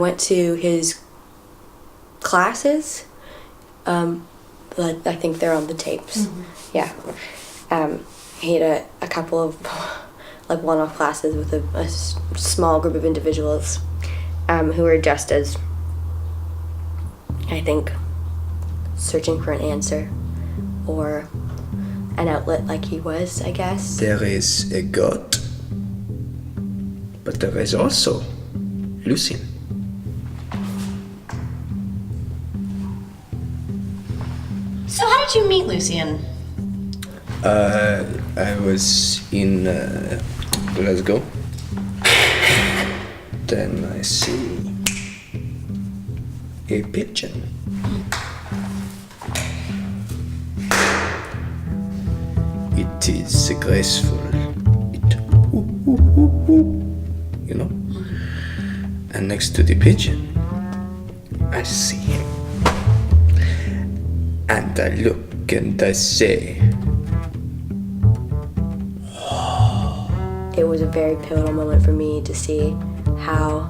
went to his classes. But I think they're on the tapes. Mm-hmm. Yeah. He had a couple of like one-off classes with a small group of individuals who were just as, I think, searching for an answer or an outlet like he was, I guess. There is a God, but there is also Lucien. So how did you meet Lucien? I was in Glasgow. Then I see a pigeon. It is graceful. It you know. And next to the pigeon, I see him. And I look and I say, it was a very pivotal moment for me to see how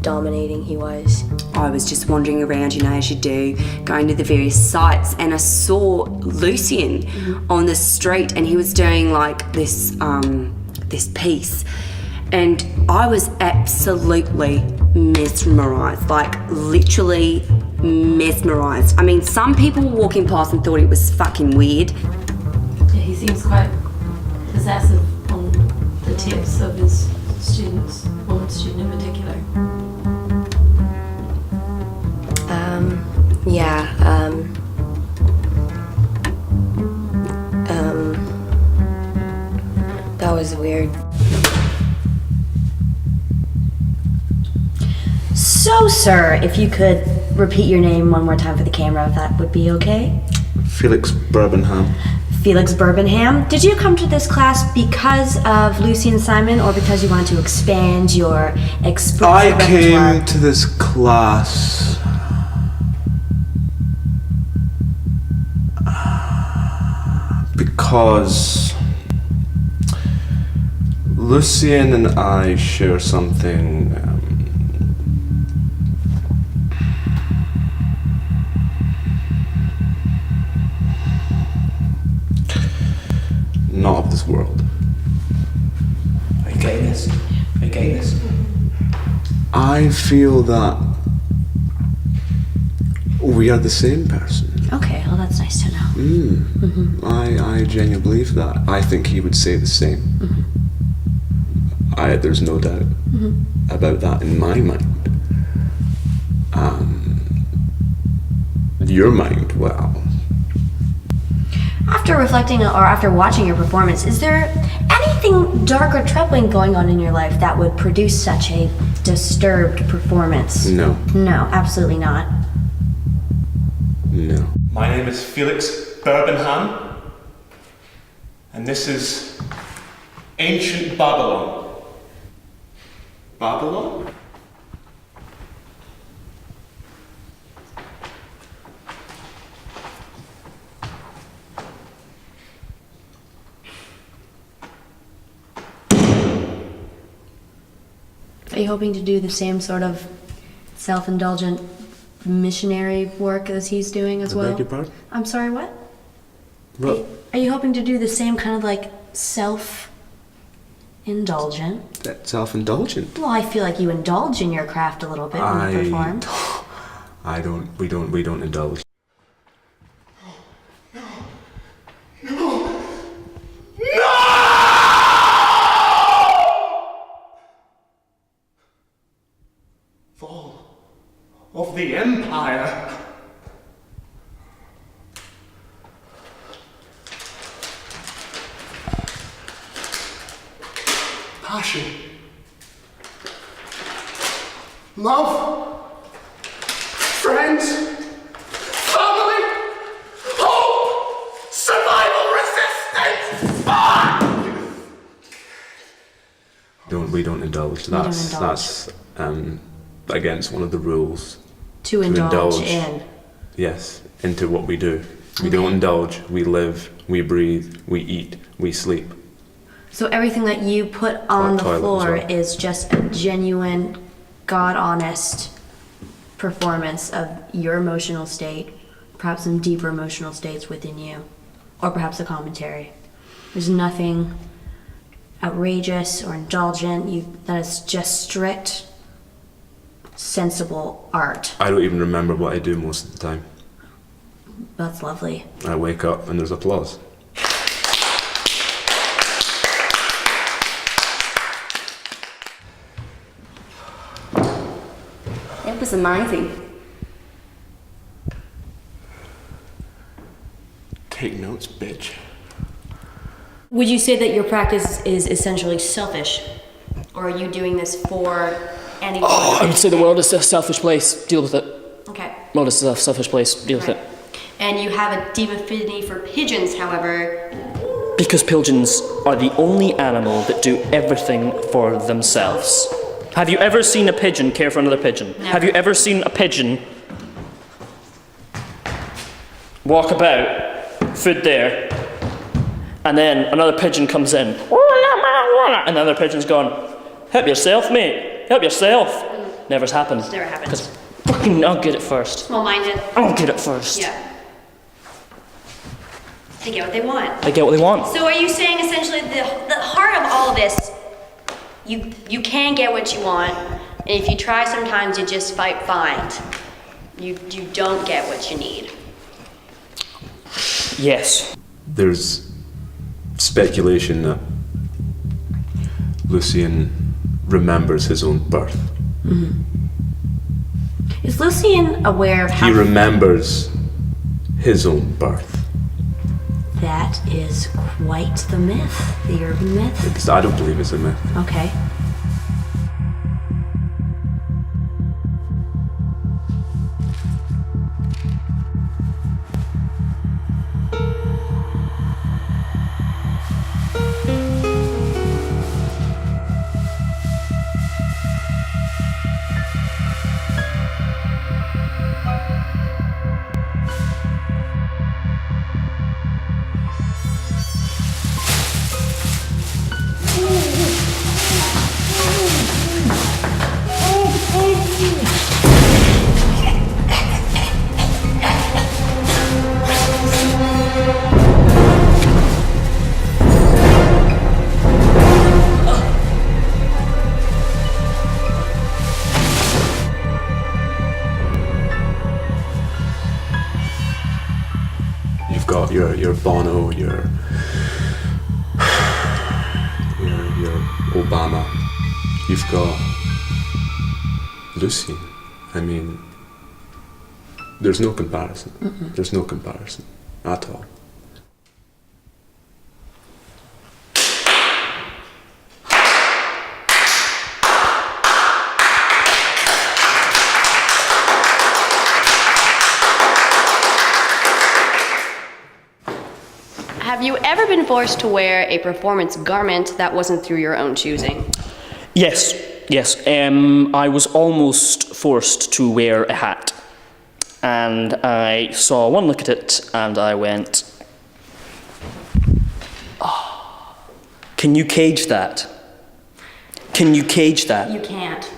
dominating he was. I was just wandering around, as you do, going to the various sites, and I saw Lucien on the street, and he was doing like this piece, and I was absolutely mesmerized, like literally mesmerized. I mean, some people were walking past and thought it was fucking weird. Yeah, he seems quite possessive on the tips of his students, one student in particular. That was weird. So, sir, if you could repeat your name one more time for the camera, if that would be okay? Felix Birbenham. Felix Birbenham. Did you come to this class because of Lucien Simon or because you wanted to expand your expressive I came to this class because Lucien and I share something not of this world. Are you getting this? Are you getting this? I feel that we are the same person. Okay, well that's nice to know. I genuinely believe that. I think he would say the same. There's no doubt about that in my mind. Your mind, well. After reflecting or after watching your performance, is there anything dark or troubling going on in your life that would produce such a disturbed performance? No. No, absolutely not. No. My name is Felix Birbenham, and this is ancient Babylon. Babylon? Are you hoping to do the same sort of self-indulgent missionary work as he's doing as well? I beg your pardon? I'm sorry, what? What? Are you hoping to do the same kind of like self-indulgent? That's self-indulgent. Well, I feel like you indulge in your craft a little bit when you perform. We don't indulge. Fall of the Empire. Passion. Love. Friends. Family. Hope. Survival resistance. We don't indulge. That's against one of the rules. To indulge in. Yes, into what we do. We don't indulge, we live, we breathe, we eat, we sleep. So everything that you put on the Toilet as floor well. is just a genuine God-honest performance of your emotional state, perhaps some deeper emotional states within you, or perhaps a commentary. There's nothing outrageous or indulgent. That is just strict, sensible art. I don't even remember what I do most of the time. That's lovely. I wake up and there's applause. It was amazing. Take notes, bitch. Would you say that your practice is essentially selfish? Or are you doing this for anyone? I would say the world is a selfish place. Deal with it. Okay. World is a selfish place. Deal with Right. it. And you have a deep affinity for pigeons, however. Because pigeons are the only animal that do everything for themselves. Have you ever seen a pigeon care for another pigeon? Never. Have you ever seen a pigeon walk about, food there, and then another pigeon comes in, and the other pigeon's gone, help yourself, mate, help yourself. Never's happened. Never happened. Because fucking I'll get it first. Small-minded. I'll get it first. Yeah. They get what they want. They get what they want. So are you saying essentially the heart of all of this, you can get what you want, and if you try sometimes you just find. You don't get what you need. Yes. There's speculation that Lucien remembers his own birth. Is Lucien aware of how He remembers his own birth. that is quite the myth, the urban myth? I don't believe it's a myth. Okay. You've got your Bono, your Obama. You've got Lucien. I mean, there's no comparison. There's no comparison at all. Have you ever been forced to wear a performance garment that wasn't through your own choosing? Yes. I was almost forced to wear a hat. And I saw one look at it and I went, oh, can you cage that? Can you cage that? You can't.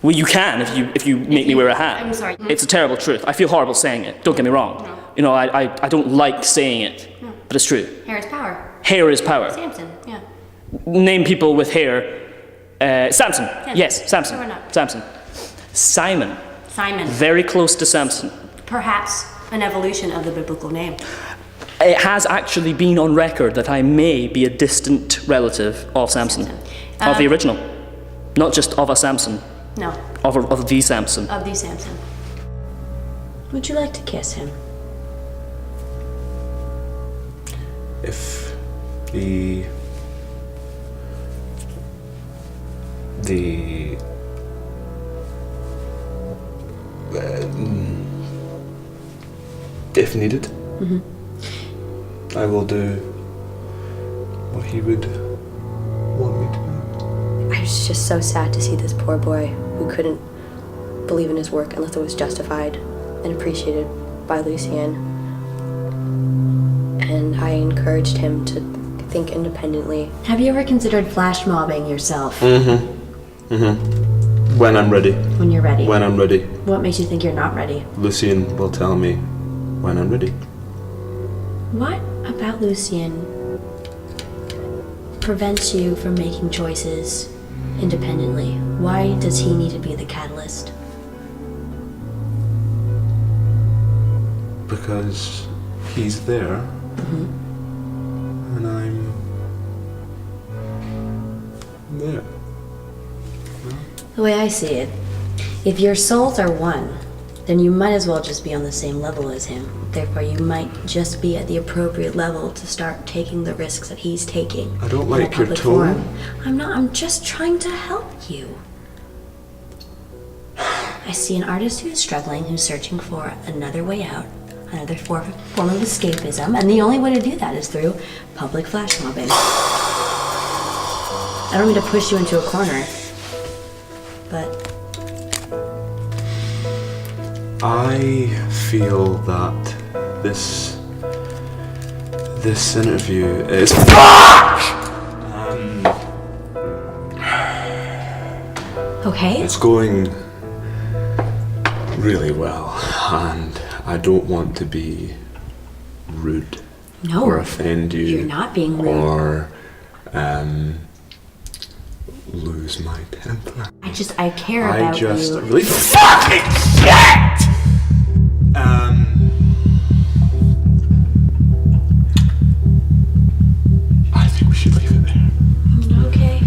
Well, you can if you make me wear a hat. I'm sorry. It's a terrible truth. I feel horrible saying it. Don't get me wrong. No. You know, I don't like saying it, but it's true. Hair is power. Hair is power. Samson, yeah. Name people with hair. Samson. Yes, Samson. No, we're not. Samson. Simon. Simon. Very close to Samson. Perhaps an evolution of the biblical name. It has actually been on record that I may be a distant relative of Samson. Of the original. Not just of a Samson. No, Of the Samson. of the Samson. Would you like to kiss him? If the if needed, I will do what he would want me to do. I was just so sad to see this poor boy who couldn't believe in his work unless it was justified and appreciated by Lucien. And I encouraged him to think independently. Have you ever considered flash mobbing yourself? When I'm ready. When you're ready. When I'm ready. What makes you think you're not ready? Lucien will tell me when I'm ready. What about Lucien prevents you from making choices independently? Why does he need to be the catalyst? Because he's there, and I'm there. The way I see it, if your souls are one, then you might as well just be on the same level as him. Therefore, you might just be at the appropriate level to start taking the risks that he's taking. I don't in a like your public tone. forum. I'm just trying to help you. I see an artist who's struggling, who's searching for another way out, another form of escapism, and the only way to do that is through public flash mobbing. I don't mean to push you into a corner, but I feel that this interview is okay. it's going really well, and I don't want to be rude No, or offend you. you're not being rude. Or lose my temper. I care about you. Really fucking shit! I think we should leave it there. Okay.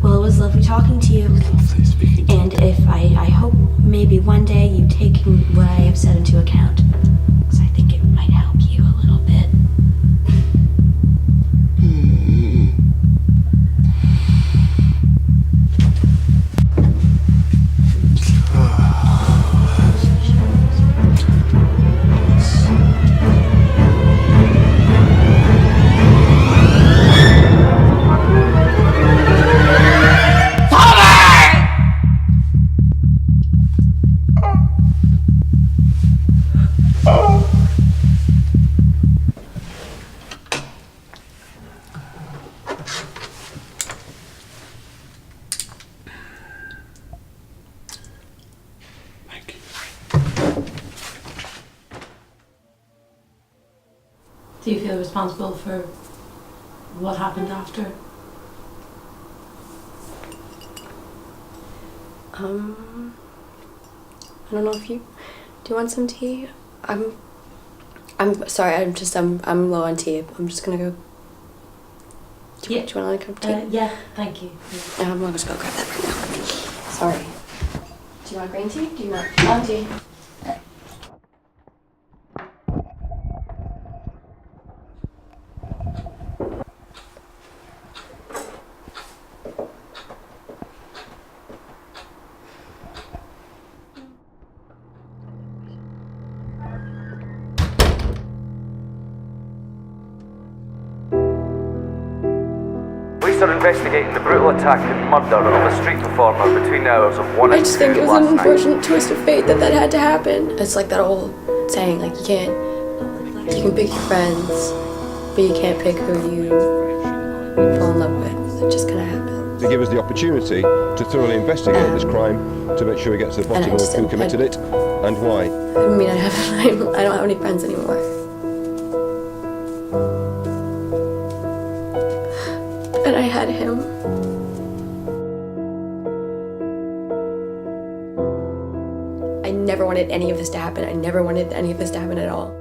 Well, it was lovely talking to you. Lovely speaking to you. And if I hope maybe one day you take what I have said into account. Because I think it might help you a little bit. Thank you. Do you feel responsible for what happened after? I don't know if you... Do you want some tea? I'm sorry, I'm low on tea. I'm just gonna go... Do you want another cup of tea? Yeah, thank you. Yeah. I'm just gonna grab that right now. Sorry. Do you want green tea? Do you want brown tea? Police are investigating the brutal attack and murder of a street performer between the hours of 1 I and 2 just think it was last an night. unfortunate twist of fate that had to happen. It's like that old saying, like you can pick your friends, but you can't pick who you fall in love with. It just kind of happens. To give us the opportunity to thoroughly investigate this crime, to make sure we get to the bottom of who committed it and why. I mean, I don't have any friends anymore. And I had him. I never wanted any of this to happen. I never wanted any of this to happen at all.